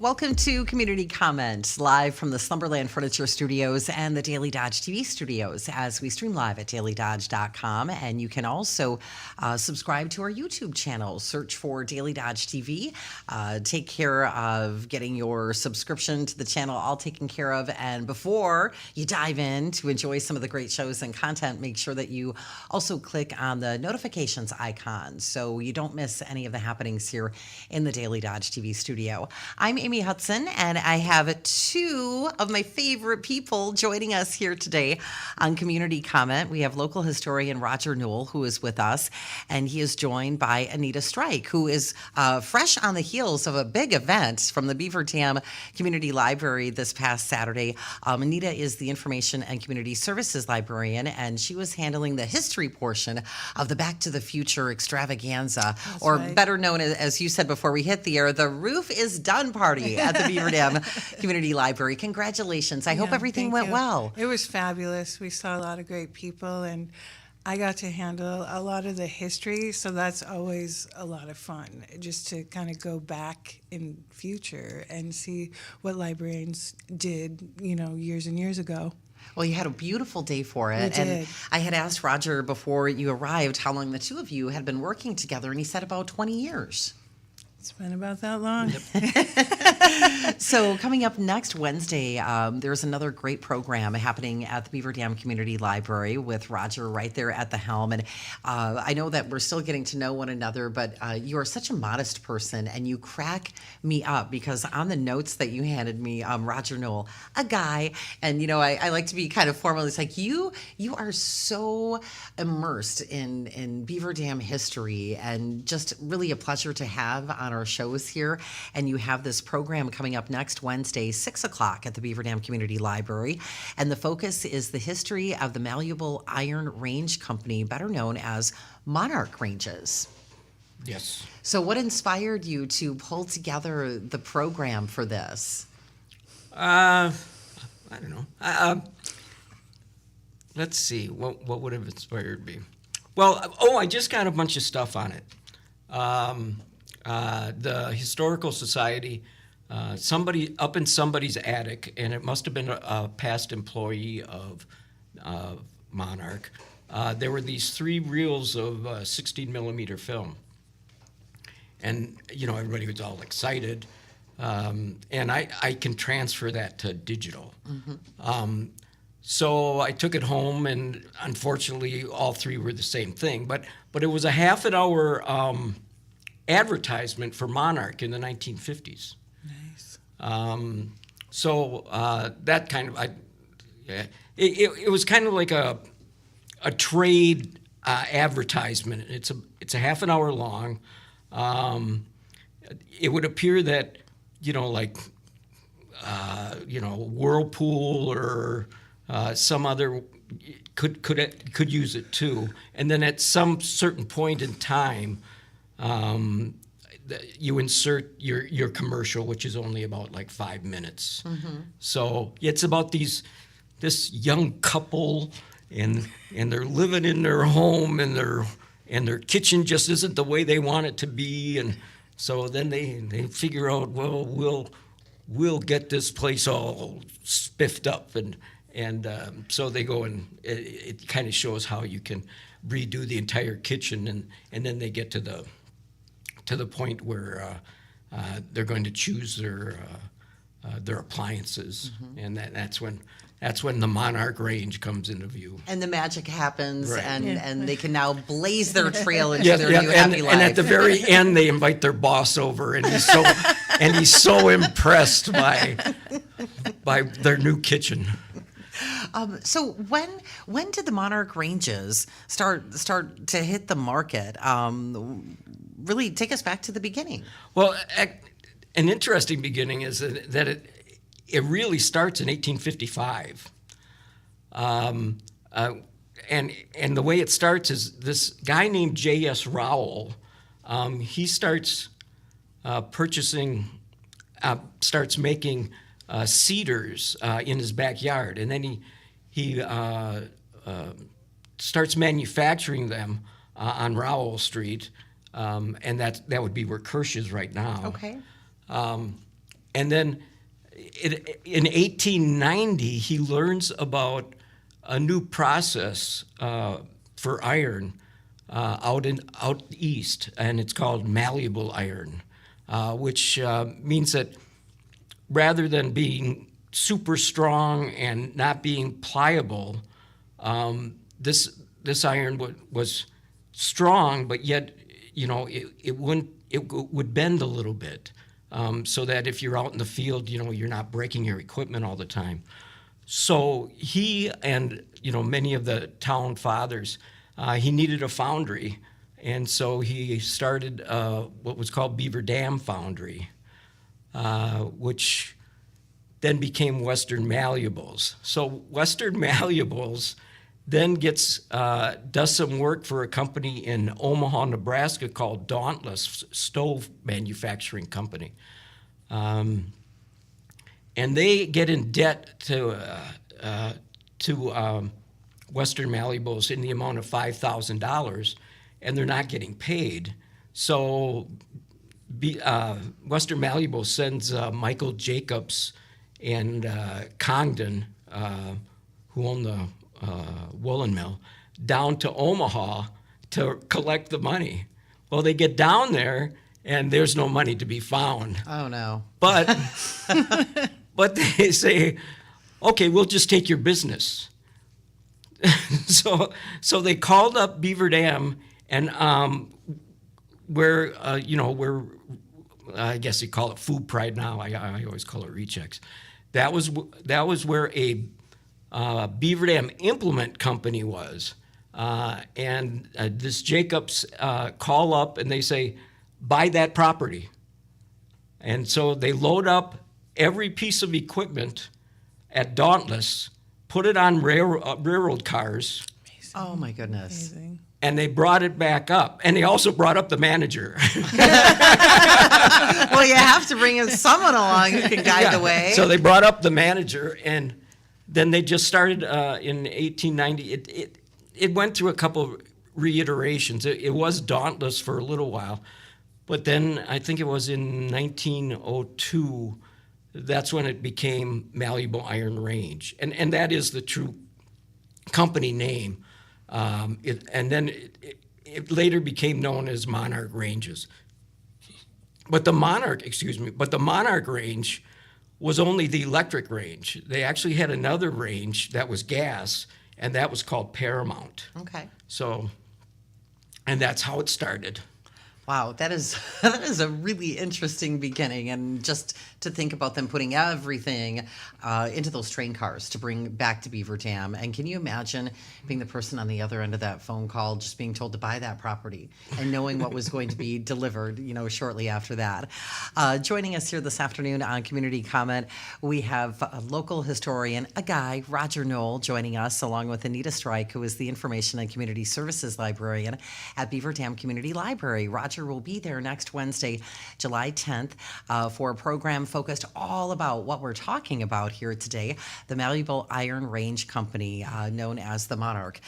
Welcome to Community Comment, live from the Slumberland Furniture Studios and the Daily Dodge TV studios as we stream live at dailydodge.com. And you can also subscribe to our YouTube channel. Search for Daily Dodge TV. Take care of getting your subscription to the channel all taken care of. And before you dive in to enjoy some of the great shows and content, make sure that you also click on the notifications icon so you don't miss any of the happenings here in the Daily Dodge TV studio. I'm Amy Hudson, and I have two of my favorite people joining us here today on Community Comment. We have local historian Roger Noll, who is with us, and he is joined by Anita Strike, who is fresh on the heels of a big event from the Beaver Dam Community Library this past Saturday. Anita is the Information and Community Services Librarian, and she was handling the history portion of the Back to the Future extravaganza, better known as you said before we hit the air, the Roof is Done party at the Beaver Dam Community Library. Congratulations. I hope everything went well. It was fabulous. We saw a lot of great people, and I got to handle a lot of the history, so that's always a lot of fun, just to kind of go back in future and see what librarians did, years and years ago. Well, you had a beautiful day for it. We and did. I had asked Roger before you arrived how long the two of you had been working together, and he said about 20 years. It's been about that long. So coming up next Wednesday, there's another great program happening at the Beaver Dam Community Library with Roger right there at the helm. And I know that we're still getting to know one another, but you are such a modest person, and you crack me up because on the notes that you handed me, Roger Noll, a guy, and I like to be kind of formal. It's like you are so immersed in Beaver Dam history, and just really a pleasure to have on our shows here. And you have this program coming up next Wednesday, 6 o'clock at the Beaver Dam Community Library. And the focus is the history of the Malleable Iron Range Company, better known as Monarch Ranges. Yes. So what inspired you to pull together the program for this? I don't know. Let's see. What would have inspired me? Well, I just got a bunch of stuff on it. The Historical Society, somebody up in somebody's attic, and it must have been a past employee of Monarch. There were these 3 reels of 16 millimeter film, and everybody was all excited, and I can transfer that to digital. Mm-hmm. So I took it home, and unfortunately, all 3 were the same thing. But it was a half an hour advertisement for Monarch in the 1950s. Nice. That kind of, it was kind of like a trade advertisement. It's a half an hour long. It would appear that Whirlpool or some other could use it too. And then at some certain point in time, you insert your commercial, which is only about 5 minutes. Mm-hmm. So it's about this young couple, and they're living in their home, and their kitchen just isn't the way they want it to be, and so then they figure out, well, we'll get this place all spiffed up, and so they go, and it kind of shows how you can redo the entire kitchen, and then they get to the point where they're going to choose their appliances, mm-hmm. and that's when the Monarch range comes into view. And the magic happens, right. and they can now blaze their trail into their new happy life. And at the very end, they invite their boss over, and he's so impressed by their new kitchen. So when did the Monarch ranges start to hit the market? Really take us back to the beginning. Well, an interesting beginning is that it really starts in 1855. And the way it starts is this guy named J.S. Rowell, he starts making cedars in his backyard, and then he starts manufacturing them on Rowell Street, and that would be where Kirsch is right now. Okay. And then in 1890, he learns about a new process for iron out east, and it's called malleable iron, which means that rather than being super strong and not being pliable, this iron was strong, but yet it would bend a little bit, so that if you're out in the field, you're not breaking your equipment all the time. So he and many of the town fathers, he needed a foundry, and so he started what was called Beaver Dam Foundry, which then became Western Malleables. So Western Malleables then does some work for a company in Omaha, Nebraska called Dauntless Stove Manufacturing Company. And they get in debt to Western Malleables in the amount of $5,000, and they're not getting paid. So Western Malleables sends Michael Jacobs and Congdon, who own the woolen mill, down to Omaha to collect the money. Well, they get down there, and there's no money to be found. Oh, no. But they say, okay, we'll just take your business. So they called up Beaver Dam, and where I guess they call it Food Pride now. I always call it Rechecks. That was where a Beaver Dam implement company was, and this Jacobs call up and they say, buy that property. And so they load up every piece of equipment at Dauntless, put it on railroad cars. Amazing. Oh, my goodness. Amazing. And they brought it back up. And they also brought up the manager. Well, you have to bring in someone along who can guide the way. So they brought up the manager, and then they just started in 1890. It went through a couple of reiterations. It was Dauntless for a little while. But then I think it was in 1902, that's when it became Malleable Iron Range. And that is the true company name. And then it later became known as Monarch Ranges. But the Monarch range was only the electric range. They actually had another range that was gas, and that was called Paramount. Okay. So, and that's how it started. Wow, that is a really interesting beginning, and just to think about them putting everything into those train cars to bring back to Beaver Dam. And can you imagine being the person on the other end of that phone call, just being told to buy that property and knowing what was going to be delivered, shortly after that? Joining us here this afternoon on Community Comment, we have a local historian, a guy, Roger Noll, joining us, along with Anita Strike, who is the Information and Community Services Librarian at Beaver Dam Community Library. Roger will be there next Wednesday, July 10th, for a program focused all about what we're talking about here today, the Malleable Iron Range Company, known as the Monarch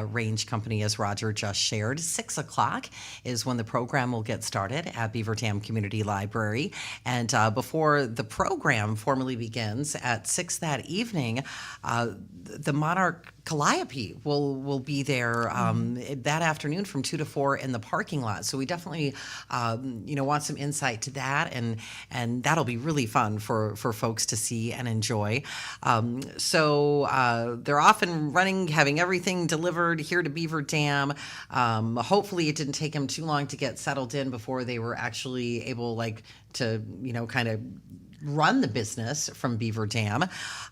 Range Company, as Roger just shared. 6 o'clock is when the program will get started at Beaver Dam Community Library. And before the program formally begins at 6 that evening, the Monarch Calliope will be there that afternoon from 2 to 4 in the parking lot. So we definitely want some insight to that, and that'll be really fun for folks to see and enjoy. So they're off and running, having everything delivered here to Beaver Dam. Hopefully it didn't take them too long to get settled in before they were actually able to kind of run the business from Beaver Dam.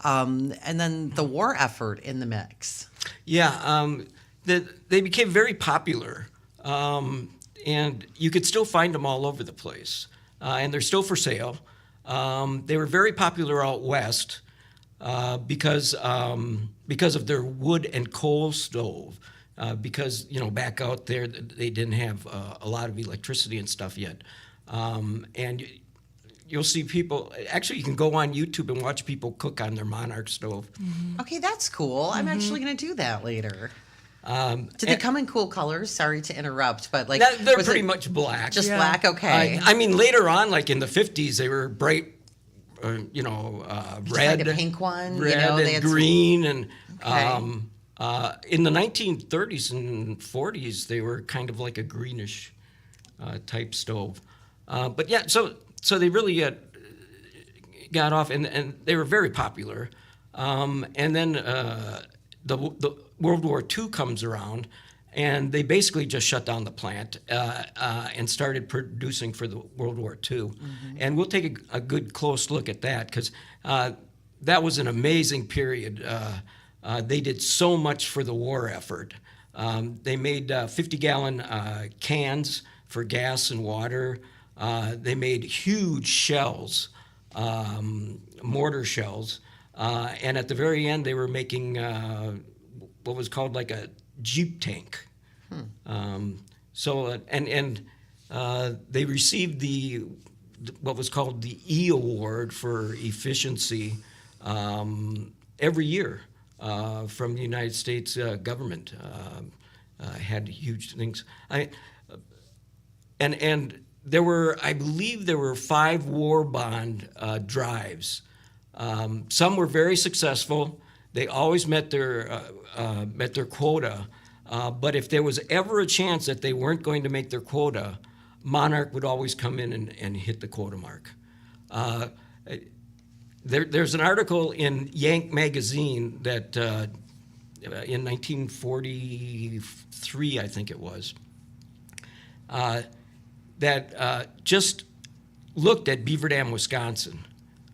And then the war effort in the mix. Yeah, they became very popular, and you could still find them all over the place, and they're still for sale. They were very popular out west because of their wood and coal stove. Because back out there they didn't have a lot of electricity and stuff yet, and you'll see people. Actually, you can go on YouTube and watch people cook on their Monarch stove. Mm-hmm. Okay, that's cool. I'm actually going to do that later. Did they come in cool colors? Sorry to interrupt, but they're pretty much black. Just black, okay. I mean, later on, like in the 50s, they were bright red, like a pink one, red they and had green, and Okay. in the 1930s and 40s, they were kind of like a greenish type stove. But yeah, so they really got off, and they were very popular. And then the World War II comes around, and they basically just shut down the plant and started producing for the World War II. And we'll take a good close look at that, because that was an amazing period. They did so much for the war effort. They made 50-gallon cans for gas and water. They made huge shells, mortar shells. And at the very end, they were making what was called like a Jeep tank. They received what was called the E Award for efficiency every year from the United States government. Had huge things. And there were, I believe, 5 war bond drives. Some were very successful. They always met their quota. But if there was ever a chance that they weren't going to make their quota, Monarch would always come in and hit the quota mark. There's an article in Yank magazine that in 1943, I think it was, that just looked at Beaver Dam, Wisconsin.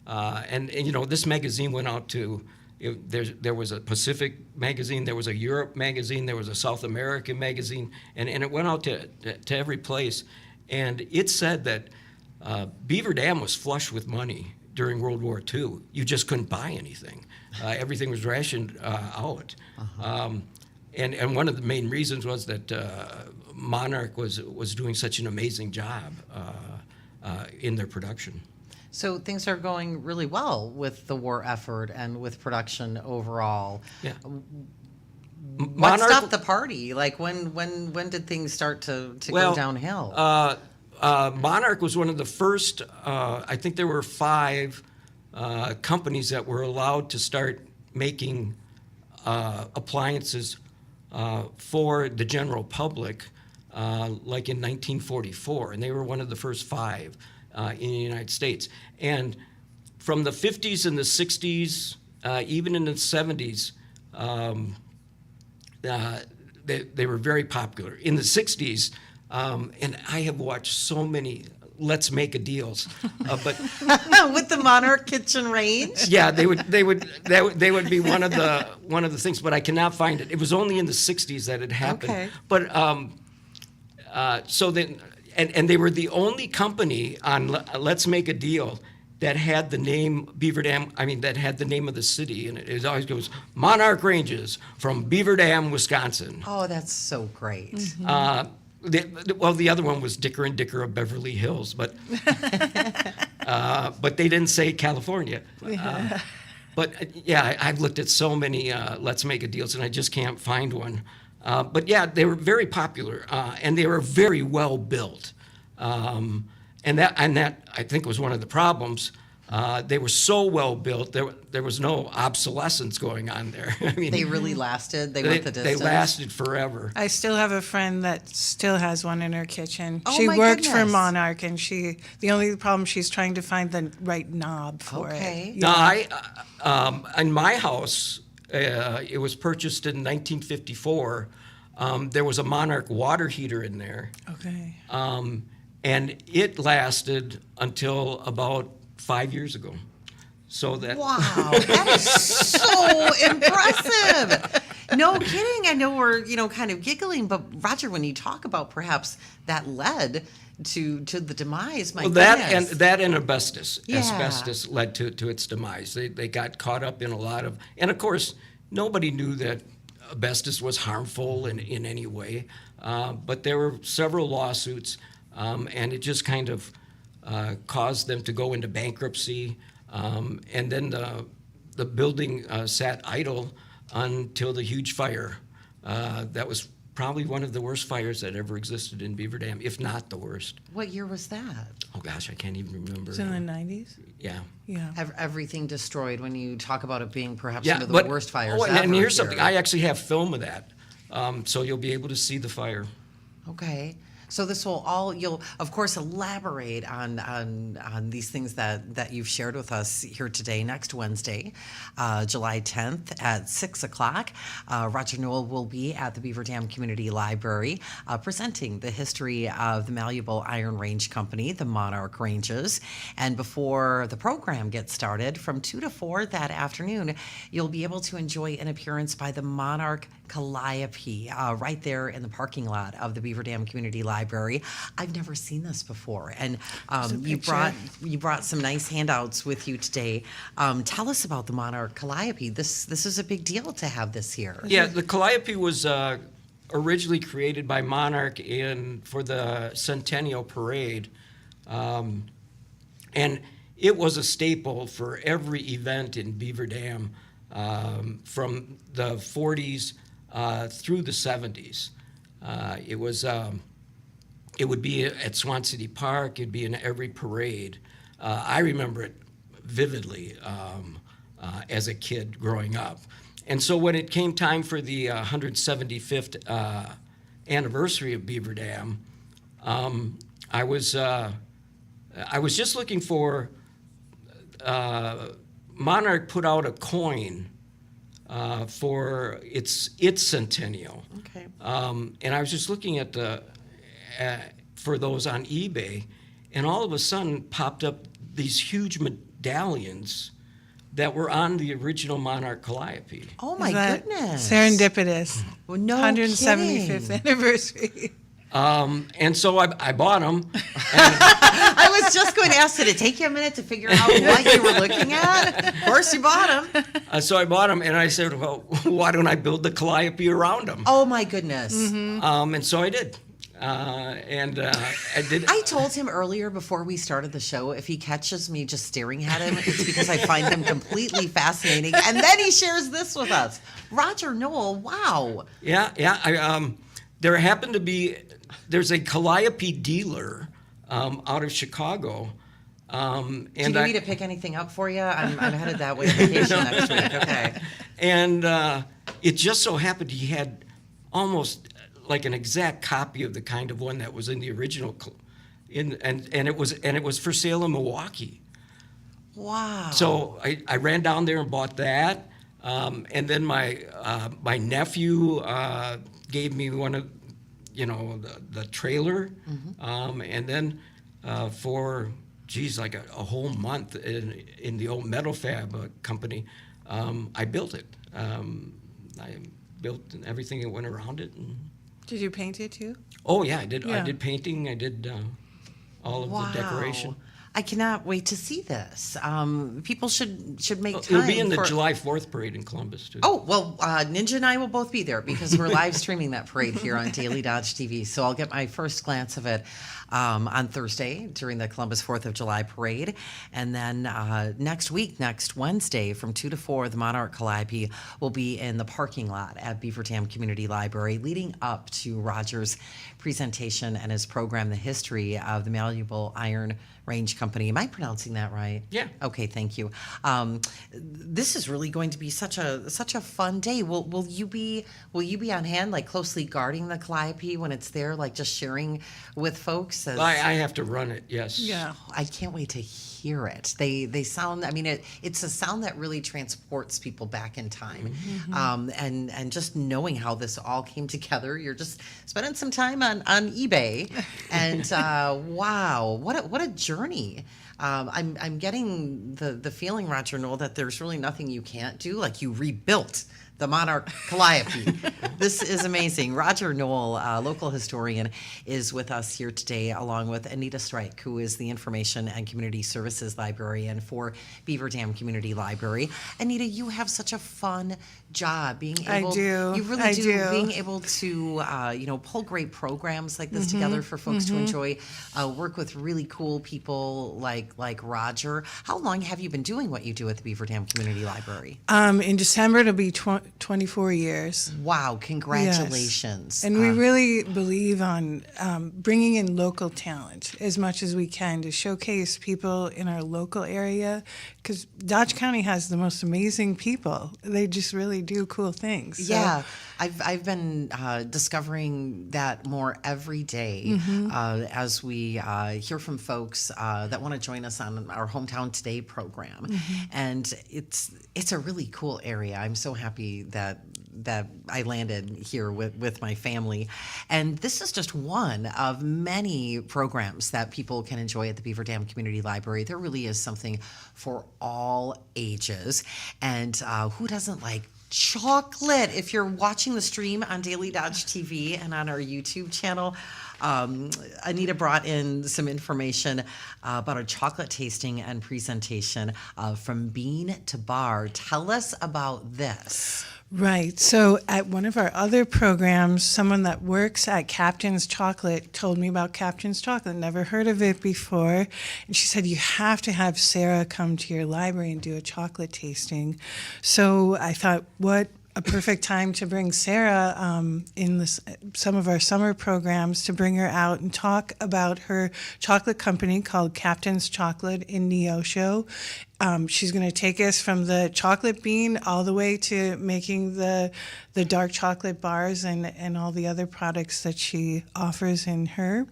And this magazine went out to, there was a Pacific magazine, there was a Europe magazine, there was a South American magazine, and it went out to every place. And it said that Beaver Dam was flush with money during World War II. You just couldn't buy anything. Everything was rationed out. And one of the main reasons was that Monarch was doing such an amazing job in their production. So things are going really well with the war effort and with production overall. Yeah. What stopped the party? Like when did things start to go downhill? Monarch was one of the first. I think there were 5 companies that were allowed to start making appliances for the general public, like in 1944, and they were one of the first 5 in the United States. And from the 50s and the 60s, even in the 70s, they were very popular. In the 60s, and I have watched so many Let's Make a deals, but with the Monarch kitchen range. yeah, they would be one of the things, but I cannot find it. It was only in the 60s that it happened. Okay. But so then, and they were the only company on Let's Make a Deal that had the name Beaver Dam. I mean, that had the name of the city, and it always goes Monarch Ranges from Beaver Dam, Wisconsin. Oh, that's so great. The other one was Dicker and Dicker of Beverly Hills, but they didn't say California. But I've looked at so many Let's Make a Deals, and I just can't find one. But yeah, they were very popular, and they were very well built. And that I think was one of the problems. They were so well built, there was no obsolescence going on there. I mean, They really lasted. They went the they distance. lasted forever. I still have a friend that still has one in her kitchen. Oh, she my worked for goodness. Monarch, and the only problem, she's trying to find the right knob for Okay. it. No, in my house, it was purchased in 1954. There was a Monarch water heater in there, Okay. and it lasted until about 5 years ago. So that Wow, that is so impressive. No kidding. I know we're, kind of giggling, but Roger, when you talk about perhaps that led to the demise, my goodness. that and asbestos. Yeah. Asbestos led to its demise. They got caught up in a lot of, and of course, nobody knew that asbestos was harmful in any way. But there were several lawsuits, and it just kind of caused them to go into bankruptcy, and then the building sat idle until the huge fire that was probably one of the worst fires that ever existed in Beaver Dam, if not the worst. What year was that? Oh gosh, I can't even remember. It's in the 90s? Yeah. Yeah. Everything destroyed when you talk about it being perhaps Yeah, one of the but worst fires oh, ever. and here's here. something. I actually have film of that, so you'll be able to see the fire. Okay. So this will all, you'll of course elaborate on these things that you've shared with us here today. Next Wednesday, July 10th at 6 o'clock, Roger Noll will be at the Beaver Dam Community Library presenting the history of the malleable iron range company, the Monarch Ranges. And before the program gets started, from 2 to 4 that afternoon, you'll be able to enjoy an appearance by the Monarch Calliope right there in the parking lot of the Beaver Dam Community Library. I've never seen this before, and you brought some nice handouts with you today. Tell us about the Monarch Calliope. This is a big deal to have this here. Yeah, the Calliope was originally created by Monarch for the Centennial Parade, and it was a staple for every event in Beaver Dam from the 40s through the 70s. It would be at Swan City Park. It'd be in every parade. I remember it vividly as a kid growing up. And so when it came time for the 175th anniversary of Beaver Dam, I was just looking for. Monarch put out a coin for its centennial. Okay. And I was just looking at for those on eBay, and all of a sudden popped up these huge medallions that were on the original Monarch Calliope. Oh my Is that goodness! Serendipitous. Well, no 175th kidding. anniversary. And so I bought them. I was just going to ask, did it take you a minute to figure out what you were looking at? Of course, you bought them. So I bought them, and I said, well, why don't I build the Calliope around them? Oh my goodness! And so I did. I did. I told him earlier before we started the show, if he catches me just staring at him, it's because I find him completely fascinating. And then he shares this with us. Roger Noll, wow. Yeah. There's a Calliope dealer out of Chicago. Do you need me to pick anything up for you? I'm headed that way on vacation next week. Okay. And it just so happened he had almost like an exact copy of the kind of one that was in the original, and it was for sale in Milwaukee. Wow. So I ran down there and bought that, and then my nephew gave me one of the trailer, and then for like a whole month in the old metal fab company, I built it. I built everything that went around it. Did you paint it too? Oh yeah, I did. Yeah. I did painting. I did all of the decoration. I cannot wait to see this. People should make time. It'll be in the July 4th parade in Columbus too. Oh, well, Ninja and I will both be there because we're live streaming that parade here on Daily Dodge TV. So I'll get my first glance of it on Thursday during the Columbus 4th of July parade. And then next Wednesday, from 2 to 4, the Monarch Calliope will be in the parking lot at Beaver Dam Community Library, leading up to Roger's presentation and his program, The History of the Malleable Iron Range Company. Am I pronouncing that right? Yeah. Okay, thank you. This is really going to be such a fun day. Will you be on hand, like closely guarding the Calliope when it's there, like just sharing with folks? I have to run it. Yes. Yeah. I can't wait to hear it. They sound. I mean, it's a sound that really transports people back in time. And just knowing how this all came together. You're just spending some time on eBay, and wow, what a journey. I'm getting the feeling, Roger Noll, that there's really nothing you can't do. Like you rebuilt the Monarch Calliope. This is amazing. Roger Noll, local historian, is with us here today, along with Anita Strike, who is the Information and Community Services Librarian for Beaver Dam Community Library. Anita, you have such a fun job being able. I do. You really do. Being able to, pull great programs like this together for folks to enjoy. Work with really cool people like Roger. How long have you been doing what you do at the Beaver Dam Community Library? In December, it'll be 24 years. Wow, congratulations. Yes. And we really believe on bringing in local talent as much as we can to showcase people in our local area, because Dodge County has the most amazing people. They just really do cool things. So. Yeah, I've been discovering that more every day as we hear from folks that want to join us on our Hometown Today program, and it's a really cool area. I'm so happy that I landed here with my family, and this is just one of many programs that people can enjoy at the Beaver Dam Community Library. There really is something for all ages, and who doesn't like chocolate? If you're watching the stream on Daily Dodge TV and on our YouTube channel, Anita brought in some information about a chocolate tasting and presentation from bean to bar. Tell us about this. Right. So at one of our other programs, someone that works at Captain's Chocolate told me about Captain's Chocolate. Never heard of it before. And she said, you have to have Sarah come to your library and do a chocolate tasting. So I thought, what a perfect time to bring Sarah in some of our summer programs, to bring her out and talk about her chocolate company called Captain's Chocolate in Neosho. She's going to take us from the chocolate bean all the way to making the dark chocolate bars and all the other products that she offers in her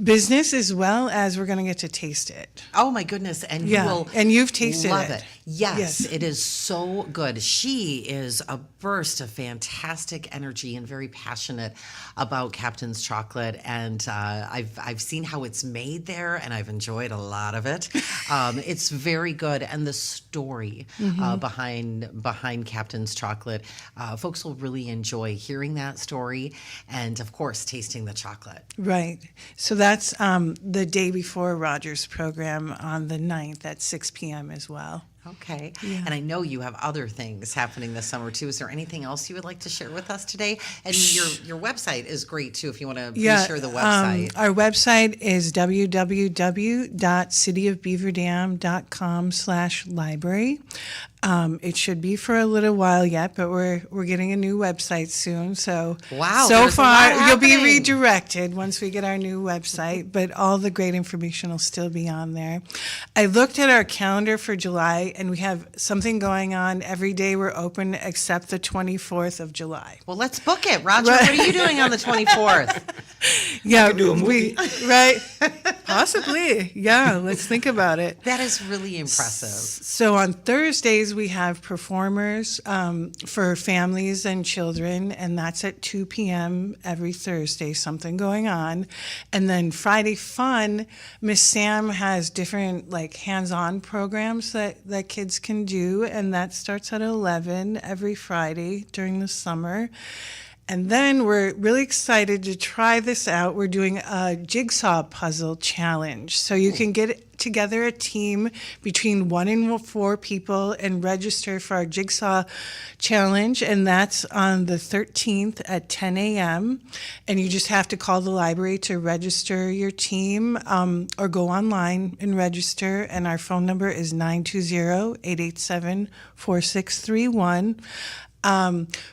business, as well as we're going to get to taste it. Oh my goodness! And Yeah, you will and you've tasted love it. it. Yes, it is so good. She is a burst of fantastic energy and very passionate about Captain's Chocolate. And I've seen how it's made there, and I've enjoyed a lot of it. It's very good, and the story behind Captain's Chocolate, folks will really enjoy hearing that story, and of course, tasting the chocolate. Right. So that's the day before Roger's program on the 9th at 6 p.m. as well. Okay. Yeah. And I know you have other things happening this summer too. Is there anything else you would like to share with us today? And your website is great too, if you want to please share the website. Our website is www.cityofbeaverdam.com/library. It should be for a little while yet, but we're getting a new website soon. So Wow, so there's a lot far you'll be happening. redirected once we get our new website, but all the great information will still be on there. I looked at our calendar for July, and we have something going on every day. We're open except the 24th of July. Well, let's book it. Roger, what are you doing on the 24th? Yeah, do a movie. right? Possibly. Yeah, let's think about it. That is really impressive. So on Thursdays, we have performers for families and children, and that's at 2 p.m. every Thursday, something going on. And then Friday Fun, Miss Sam has different like hands-on programs that kids can do, and that starts at 11 every Friday during the summer. And then we're really excited to try this out. We're doing a jigsaw puzzle challenge. So you can get together a team between 1 and 4 people and register for our jigsaw challenge. And that's on the 13th at 10 a.m. And you just have to call the library to register your team or go online and register. And our phone number is 920-887-4631.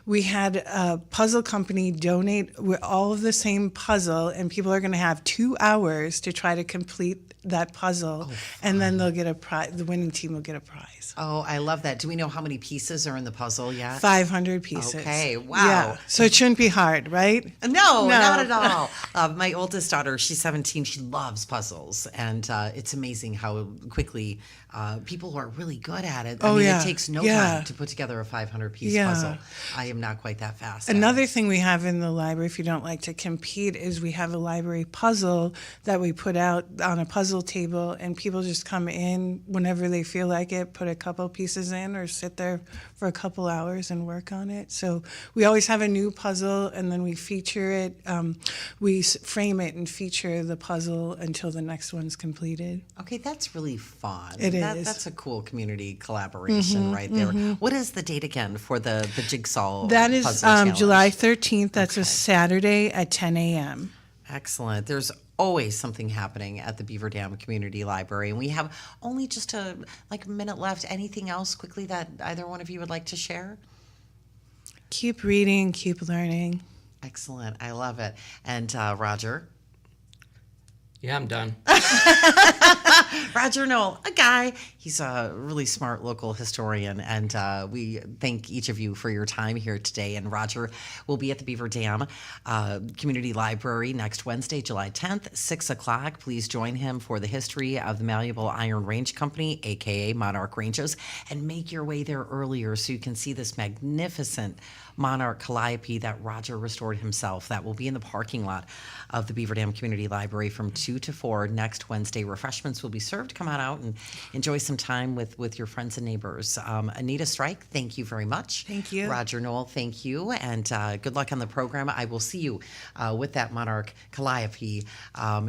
We had a puzzle company donate all of the same puzzle, and people are going to have 2 hours to try to complete that puzzle, and then they'll get a prize. The winning team will get a prize. Oh, I love that. Do we know how many pieces are in the puzzle yet? 500 pieces. Okay, wow. Yeah. So it shouldn't be hard, right? No, not at all. My oldest daughter, she's 17. She loves puzzles, and it's amazing how quickly people who are really good at it. I mean, it takes no time to put together a 500-piece puzzle. I am not quite that fast. Another thing we have in the library, if you don't like to compete, is we have a library puzzle that we put out on a puzzle table, and people just come in whenever they feel like it, put a couple pieces in, or sit there for a couple hours and work on it. So we always have a new puzzle, and then we feature it. We frame it and feature the puzzle until the next one's completed. Okay, that's really fun. It is. That's a cool community collaboration right there. What is the date again for the jigsaw That is puzzle challenge? July 13th. That's a Saturday at 10 a.m. Excellent. There's always something happening at the Beaver Dam Community Library, and we have only just a minute left. Anything else quickly that either one of you would like to share? Keep reading, keep learning. Excellent. I love it. And Roger? Yeah, I'm done. Roger Noll, a guy. He's a really smart local historian, and we thank each of you for your time here today. And Roger will be at the Beaver Dam Community Library next Wednesday, July 10th, 6 o'clock. Please join him for the history of the Malleable Iron Range Company, aka Monarch Ranges, and make your way there earlier so you can see this magnificent Monarch calliope that Roger restored himself. That will be in the parking lot of the Beaver Dam Community Library from 2 to 4 next Wednesday. Refreshments will be served. Come on out and enjoy some time with your friends and neighbors. Anita Strike, thank you very much. Thank you. Roger Noll, thank you. And good luck on the program. I will see you with that Monarch calliope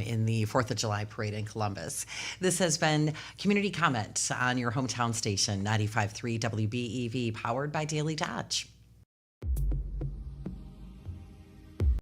in the 4th of July parade in Columbus. This has been Community Comment on your hometown station, 95.3 WBEV, powered by Daily Dodge.